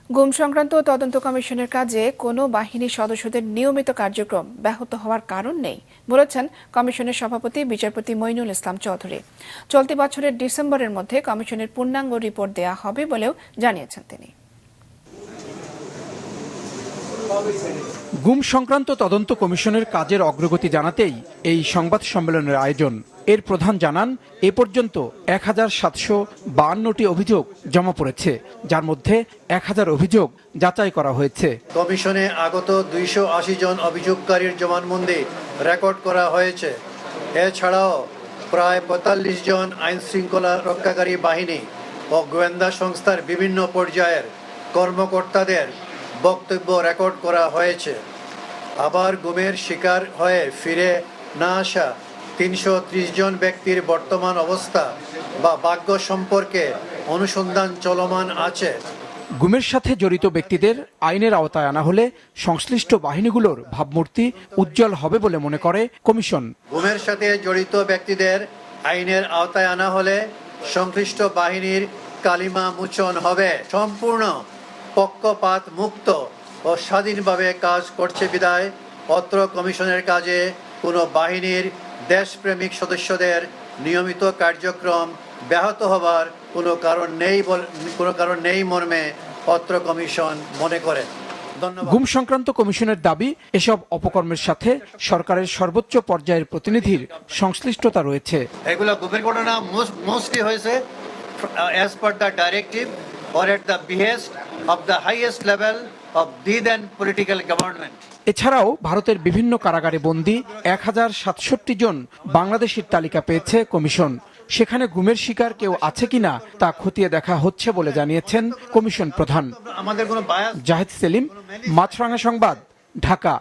গুম সংক্রান্ত তদন্ত কমিশনের কাজে কোনো বাহিনীর সদস্যদের নিয়মিত কার্যক্রম ব্যাহত হওয়ার কারণ নেই বলেছেন কমিশনের সভাপতি বিচারপতি মইনুল ইসলাম চৌধুরী। চলতি বছরের ডিসেম্বরের মধ্যে কমিশনের পূর্ণাঙ্গ রিপোর্ট দেয়া হবে বলেও জানিয়েছেন তিনি। গুম সংক্রান্ত তদন্ত কমিশনের কাজের অগ্রগতি জানাতেই এই সংবাদ সম্মেলনের আয়োজন। এর প্রধান জানান, এ পর্যন্ত 1752টি অভিযোগ জমা পড়েছে, যার মধ্যে 1000 অভিযোগ যাচাই করা হয়েছে। কমিশনে আগত 280 জন অভিযোগকারীর জবানবন্দি রেকর্ড করা হয়েছে। এছাড়াও প্রায় 45 জন আইন শৃঙ্খলা রক্ষাকারী বাহিনী ও গোয়েন্দা সংস্থার বিভিন্ন পর্যায়ের কর্মকর্তাদের বক্তব্য রেকর্ড করা হয়েছে। আবার গুমের শিকার হয়ে ফিরে না আসা 330 জন ব্যক্তির বর্তমান অবস্থা বা ভাগ্য সম্পর্কে অনুসন্ধান চলমান আছে। গুমের সাথে জড়িত ব্যক্তিদের আইনের আওতায় আনা হলে সংশ্লিষ্ট বাহিনীগুলোর ভাবমূর্তি উজ্জ্বল হবে বলে মনে করে কমিশন। গুমের সাথে জড়িত ব্যক্তিদের আইনের আওতায় আনা হলে সংশ্লিষ্ট বাহিনীর কালিমা মোচন হবে। সম্পূর্ণ পক্ষপাত মুক্ত ও স্বাধীনভাবে কাজ করছে বিধায় অত্র কমিশনের কাজে কোনো বাহিনীর দেশপ্রেমিক সদস্যদের নিয়মিত কার্যক্রম ব্যাহত হবার কোনো কারণ নেই মর্মে অত্র কমিশন মনে করে। গুম সংক্রান্ত কমিশনের দাবি, এসব অপকর্মের সাথে সরকারের সর্বোচ্চ পর্যায়ের প্রতিনিধির সংশ্লিষ্টতা রয়েছে। এগুলো গুমের ঘটনা মোস্টলি হয়েছে as per the directive or at the behest of the highest level of the then political government. এছাড়াও ভারতের বিভিন্ন কারাগারে বন্দী 1067 জন বাংলাদেশির তালিকা পেয়েছে কমিশন। সেখানে গুমের শিকার কেউ আছে কিনা তা খতিয়ে দেখা হচ্ছে বলে জানিয়েছেন কমিশন প্রধান। আমাদের কোনো জাহিদ সেলিম, মাছরাঙা সংবাদ, ঢাকা।